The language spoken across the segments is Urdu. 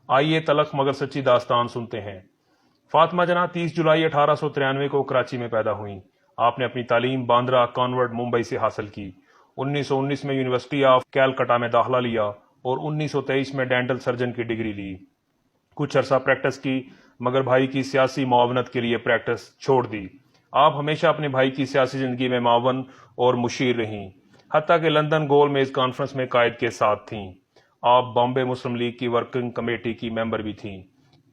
آئیے تلخ مگر سچی داستان سنتے ہیں۔ فاطمہ جناح 30 جولائی 1893 کو کراچی میں پیدا ہوئیں۔ آپ نے اپنی تعلیم باندرا کانورٹ ممبئی سے حاصل کی۔ 1919 میں یونیورسٹی آف کیلکٹا میں داخلہ لیا اور 1923 میں ڈینٹل سرجن کی ڈگری لی۔ کچھ عرصہ پریکٹس کی مگر بھائی کی سیاسی معاونت کے لیے پریکٹس چھوڑ دی۔ آپ ہمیشہ اپنے بھائی کی سیاسی زندگی میں معاون اور مشیر رہیں، حتیٰ کہ لندن گول میز کانفرنس میں قائد کے ساتھ تھیں۔ آپ بامبے مسلم لیگ کی ورکنگ کمیٹی کی ممبر بھی تھیں۔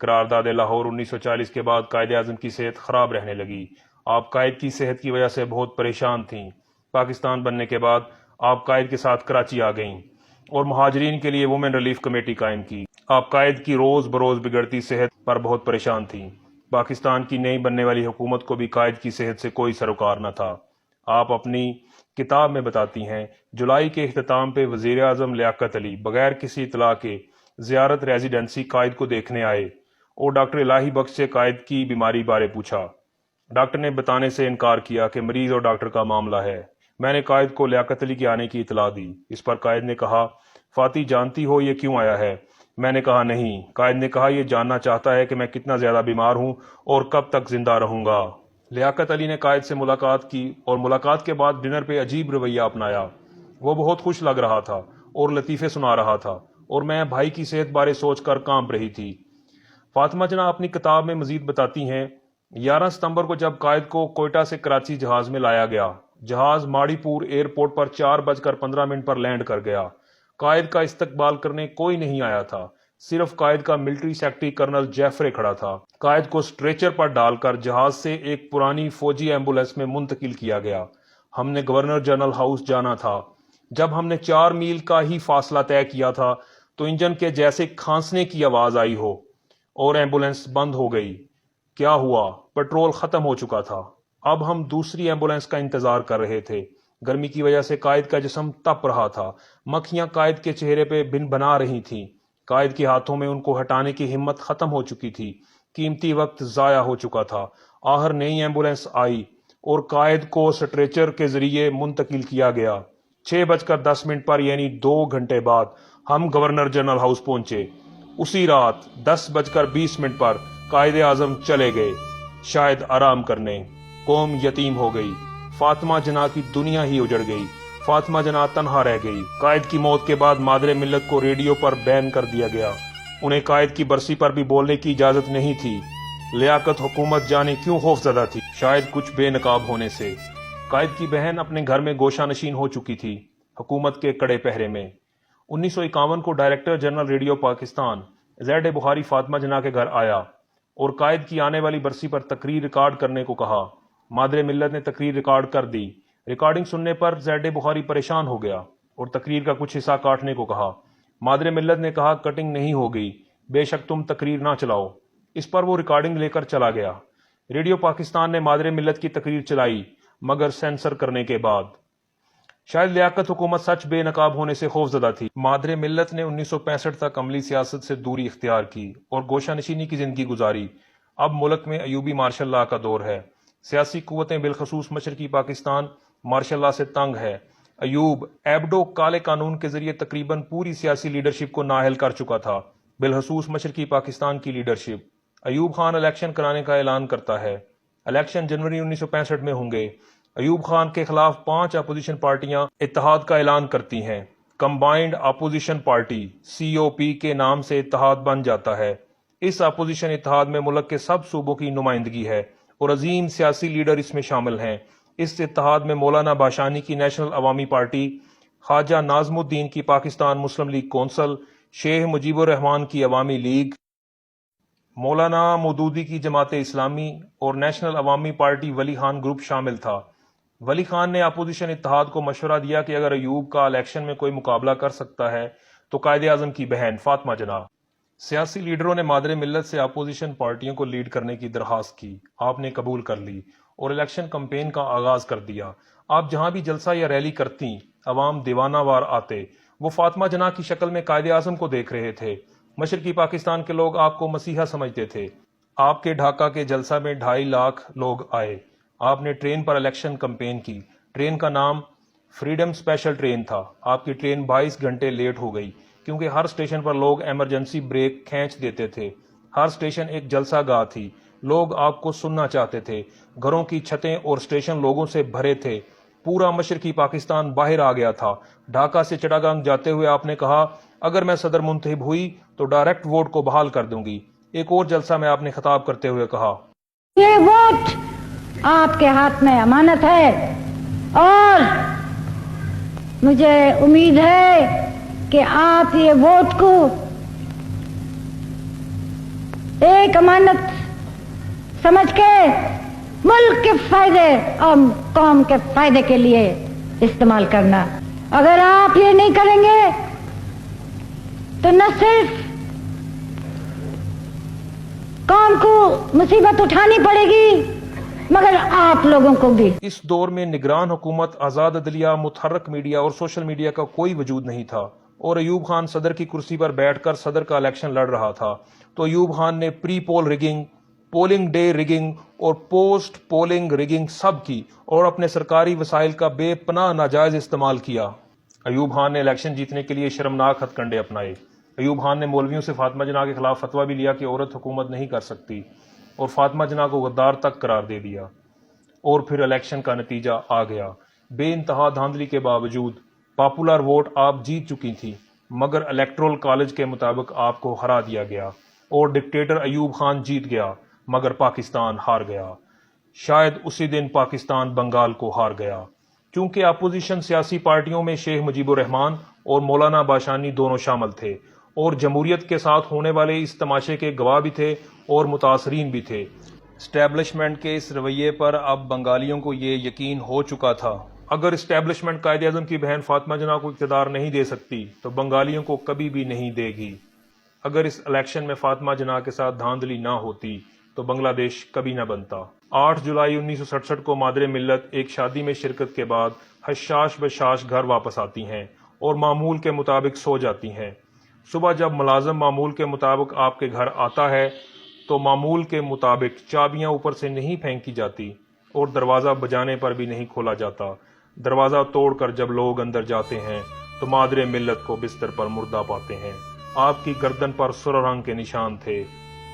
قرارداد لاہور 1940 کے بعد قائد اعظم کی صحت خراب رہنے لگی۔ آپ قائد کی صحت کی وجہ سے بہت پریشان تھیں۔ پاکستان بننے کے بعد آپ قائد کے ساتھ کراچی آ گئیں اور مہاجرین کے لیے وومن ریلیف کمیٹی قائم کی۔ آپ قائد کی روز بروز بگڑتی صحت پر بہت پریشان تھیں۔ پاکستان کی نئی بننے والی حکومت کو بھی قائد کی صحت سے کوئی سروکار نہ تھا۔ آپ اپنی کتاب میں بتاتی ہیں، جولائی کے اختتام پہ وزیر اعظم لیاقت علی بغیر کسی اطلاع کے زیارت ریزیڈنسی قائد کو دیکھنے آئے اور ڈاکٹر الہی بخش سے قائد کی بیماری بارے پوچھا۔ ڈاکٹر نے بتانے سے انکار کیا کہ مریض اور ڈاکٹر کا معاملہ ہے۔ میں نے قائد کو لیاقت علی کے آنے کی اطلاع دی۔ اس پر قائد نے کہا، فاطی جانتی ہو یہ کیوں آیا ہے؟ میں نے کہا نہیں۔ قائد نے کہا، یہ جاننا چاہتا ہے کہ میں کتنا زیادہ بیمار ہوں اور کب تک زندہ رہوں گا۔ لیاقت علی نے قائد سے ملاقات کی اور ملاقات کے بعد ڈنر پہ عجیب رویہ اپنایا۔ وہ بہت خوش لگ رہا تھا اور لطیفے سنا رہا تھا اور میں بھائی کی صحت بارے سوچ کر کانپ رہی تھی۔ فاطمہ جناح اپنی کتاب میں مزید بتاتی ہیں، 11 ستمبر کو جب قائد کو کوئٹہ سے کراچی جہاز میں لایا گیا، جہاز ماڑی پور ایئرپورٹ پر 4:15 پر لینڈ کر گیا۔ قائد کا استقبال کرنے کوئی نہیں آیا تھا، صرف قائد کا ملٹری سیکرٹری کرنل جیفرے کھڑا تھا۔ قائد کو سٹریچر پر ڈال کر جہاز سے ایک پرانی فوجی ایمبولینس میں منتقل کیا گیا۔ ہم نے گورنر جنرل ہاؤس جانا تھا۔ جب ہم نے 4 میل کا ہی فاصلہ طے کیا تھا تو انجن کے جیسے کھانسنے کی آواز آئی ہو اور ایمبولینس بند ہو گئی۔ کیا ہوا؟ پیٹرول ختم ہو چکا تھا۔ اب ہم دوسری ایمبولینس کا انتظار کر رہے تھے۔ گرمی کی وجہ سے قائد کا جسم تپ رہا تھا۔ مکھیاں قائد کے چہرے پہ بن بنا رہی تھیں۔ قائد کے ہاتھوں میں ان کو ہٹانے کی ہمت ختم ہو چکی تھی۔ قیمتی وقت ضائع ہو چکا تھا۔ آخر نئی ایمبولینس آئی اور قائد کو سٹریچر کے ذریعے منتقل کیا گیا۔ 6:10 پر یعنی 2 گھنٹے بعد ہم گورنر جنرل ہاؤس پہنچے۔ اسی رات 10:20 پر قائد اعظم چلے گئے، شاید آرام کرنے۔ قوم یتیم ہو گئی۔ فاطمہ جناح کی دنیا ہی اجڑ گئی۔ فاطمہ جناح تنہا رہ گئی۔ قائد کی موت کے بعد مادر ملت کو ریڈیو پر بین کر دیا گیا۔ انہیں قائد کی برسی پر بھی بولنے کی اجازت نہیں تھی۔ لیاقت حکومت جانے کیوں خوفزدہ تھی؟ شاید کچھ بے نقاب ہونے سے۔ قائد کی بہن اپنے گھر میں گوشہ نشین ہو چکی تھی، حکومت کے کڑے پہرے میں۔ 1951 کو ڈائریکٹر جنرل ریڈیو پاکستان زید بخاری فاطمہ جناح کے گھر آیا اور قائد کی آنے والی برسی پر تقریر ریکارڈ کرنے کو کہا۔ مادر ملت نے تقریر ریکارڈ کر دی۔ ریکارڈنگ سننے پر زید بخاری پریشان ہو گیا اور تقریر کا کچھ حصہ کاٹنے کو کہا۔ مادر ملت نے کہا، کٹنگ نہیں ہوگی، بے شک تم تقریر نہ چلاؤ۔ اس پر وہ ریکارڈنگ لے کر چلا گیا۔ ریڈیو پاکستان نے مادر ملت کی تقریر چلائی مگر سینسر کرنے کے بعد۔ شاید لیاقت حکومت سچ بے نقاب ہونے سے خوفزدہ تھی۔ مادر ملت نے 1965 تک عملی سیاست سے دوری اختیار کی اور گوشہ نشینی کی زندگی گزاری۔ اب ملک میں ایوبی مارشل لا کا دور ہے۔ سیاسی قوتیں بالخصوص مشرقی پاکستان مارشل لا سے تنگ ہے۔ ایوب ایبڈو کالے قانون کے ذریعے تقریباً پوری سیاسی لیڈرشپ کو نااہل کر چکا تھا، بالخصوص مشرقی پاکستان کی لیڈرشپ۔ ایوب خان الیکشن کرانے کا اعلان کرتا ہے۔ الیکشن جنوری 1965 میں ہوں گے۔ ایوب خان کے خلاف 5 اپوزیشن پارٹیاں اتحاد کا اعلان کرتی ہیں۔ کمبائنڈ اپوزیشن پارٹی COP کے نام سے اتحاد بن جاتا ہے۔ اس اپوزیشن اتحاد میں ملک کے سب صوبوں کی نمائندگی ہے اور عظیم سیاسی لیڈر اس میں شامل ہیں۔ اس اتحاد میں مولانا باشانی کی نیشنل عوامی پارٹی، خواجہ ناظم الدین کی پاکستان مسلم لیگ کونسل، شیخ مجیب الرحمان کی عوامی لیگ، مولانا مودودی کی جماعت اسلامی اور نیشنل عوامی پارٹی ولی خان گروپ شامل تھا۔ ولی خان نے اپوزیشن اتحاد کو مشورہ دیا کہ اگر ایوب کا الیکشن میں کوئی مقابلہ کر سکتا ہے تو قائد اعظم کی بہن فاطمہ جناح۔ سیاسی لیڈروں نے مادر ملت سے اپوزیشن پارٹیوں کو لیڈ کرنے کی درخواست کی۔ آپ نے قبول کر لی اور الیکشن کمپین کا آغاز کر دیا۔ آپ جہاں بھی جلسہ یا ریلی کرتی، عوام دیوانہ وار آتے۔ وہ فاطمہ جناح کی شکل میں قائد اعظم کو دیکھ رہے تھے۔ مشرقی پاکستان کے لوگ آپ کو مسیحا سمجھتے تھے۔ آپ کے ڈھاکہ کے جلسہ میں 2.5 لاکھ لوگ آئے۔ آپ نے ٹرین پر الیکشن کمپین کی۔ ٹرین کا نام فریڈم اسپیشل ٹرین تھا۔ آپ کی ٹرین 22 گھنٹے لیٹ ہو گئی۔ کیونکہ ہر اسٹیشن پر لوگ ایمرجنسی بریک کھینچ دیتے تھے۔ ہر اسٹیشن ایک جلسہ گاہ تھی، لوگ آپ کو سننا چاہتے تھے۔ گھروں کی چھتیں اور اسٹیشن لوگوں سے بھرے تھے۔ پورا مشرقی پاکستان باہر آ گیا تھا۔ ڈھاکہ سے چٹاگانگ جاتے ہوئے آپ نے کہا، اگر میں صدر منتخب ہوئی تو ڈائریکٹ ووٹ کو بحال کر دوں گی۔ ایک اور جلسہ میں آپ نے خطاب کرتے ہوئے کہا، یہ ووٹ آپ کے ہاتھ میں امانت ہے اور مجھے امید ہے کہ آپ یہ ووٹ کو ایک امانت سمجھ کے ملک کے فائدے اور قوم کے فائدے کے لیے استعمال کرنا۔ اگر آپ یہ نہیں کریں گے تو نہ صرف قوم کو مصیبت اٹھانی پڑے گی مگر آپ لوگوں کو بھی۔ اس دور میں نگران حکومت، آزاد عدلیہ، متحرک میڈیا اور سوشل میڈیا کا کوئی وجود نہیں تھا، اور ایوب خان صدر کی کرسی پر بیٹھ کر صدر کا الیکشن لڑ رہا تھا۔ تو ایوب خان نے پری پول ریگنگ، پولنگ ڈے ریگنگ اور پوسٹ پولنگ ریگنگ سب کی، اور اپنے سرکاری وسائل کا بے پناہ ناجائز استعمال کیا۔ ایوب خان نے الیکشن جیتنے کے لیے شرمناک ہتھ کنڈے اپنائے۔ ایوب خان نے مولویوں سے فاطمہ جناح کے خلاف فتویٰ بھی لیا کہ عورت حکومت نہیں کر سکتی، اور فاطمہ جناح کو غدار تک قرار دے دیا۔ اور پھر الیکشن کا نتیجہ آ گیا۔ بے انتہا دھاندلی کے باوجود پاپولر ووٹ آپ جیت چکی تھی، مگر الیکٹرول کالج کے مطابق آپ کو ہرا دیا گیا، اور ڈکٹیٹر ایوب خان جیت گیا، مگر پاکستان ہار گیا۔ شاید اسی دن پاکستان بنگال کو ہار گیا، کیونکہ اپوزیشن سیاسی پارٹیوں میں شیخ مجیب الرحمان اور مولانا باشانی دونوں شامل تھے، اور جمہوریت کے ساتھ ہونے والے اس تماشے کے گواہ بھی تھے اور متاثرین بھی تھے۔ اسٹیبلشمنٹ کے اس رویے پر اب بنگالیوں کو یہ یقین ہو چکا تھا، اگر اسٹیبلشمنٹ قائد اعظم کی بہن فاطمہ جناح کو اقتدار نہیں دے سکتی تو بنگالیوں کو کبھی بھی نہیں دے گی۔ اگر اس الیکشن میں فاطمہ جناح کے ساتھ دھاندلی نہ ہوتی تو بنگلہ دیش کبھی نہ بنتا۔ 8 جولائی 1967 کو مادر ملت ایک شادی میں شرکت کے بعد حشاش بشاش گھر واپس آتی ہیں اور معمول کے مطابق سو جاتی ہیں۔ صبح جب ملازم معمول کے مطابق آپ کے گھر آتا ہے تو معمول کے مطابق چابیاں اوپر سے نہیں پھینکی جاتی اور دروازہ بجانے پر بھی نہیں کھولا جاتا۔ دروازہ توڑ کر جب لوگ اندر جاتے ہیں تو مادر ملت کو بستر پر مردہ پاتے ہیں۔ آپ کی گردن پر سرخ رنگ کے نشان تھے،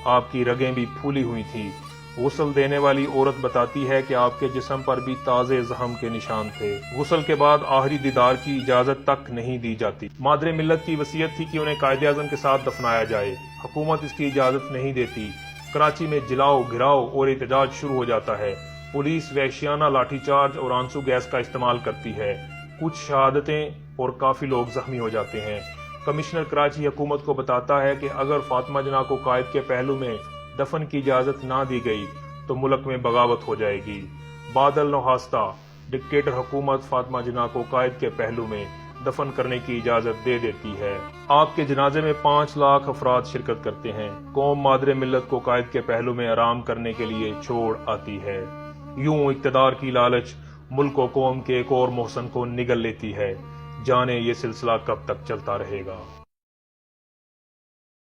آپ کی رگیں بھی پھولی ہوئی تھی۔ غسل دینے والی عورت بتاتی ہے کہ آپ کے جسم پر بھی تازے زخم کے نشان تھے۔ غسل کے بعد آخری دیدار کی اجازت تک نہیں دی جاتی۔ مادر ملت کی وصیت تھی کہ انہیں قائد اعظم کے ساتھ دفنایا جائے۔ حکومت اس کی اجازت نہیں دیتی۔ کراچی میں جلاؤ، گھراؤ اور احتجاج شروع ہو جاتا ہے۔ پولیس وحشیانہ لاٹھی چارج اور آنسو گیس کا استعمال کرتی ہے۔ کچھ شہادتیں اور کافی لوگ زخمی ہو جاتے ہیں۔ کمشنر کراچی حکومت کو بتاتا ہے کہ اگر فاطمہ جناح کو قائد کے پہلو میں دفن کی اجازت نہ دی گئی تو ملک میں بغاوت ہو جائے گی۔ بادل نوہاستہ ڈکٹیٹر حکومت فاطمہ جناح کو قائد کے پہلو میں دفن کرنے کی اجازت دے دیتی ہے۔ آپ کے جنازے میں 5 لاکھ افراد شرکت کرتے ہیں۔ قوم مادر ملت کو قائد کے پہلو میں آرام کرنے کے لیے چھوڑ آتی ہے۔ یوں اقتدار کی لالچ ملک و قوم کے ایک اور محسن کو نگل لیتی ہے۔ جانے یہ سلسلہ کب تک چلتا رہے گا۔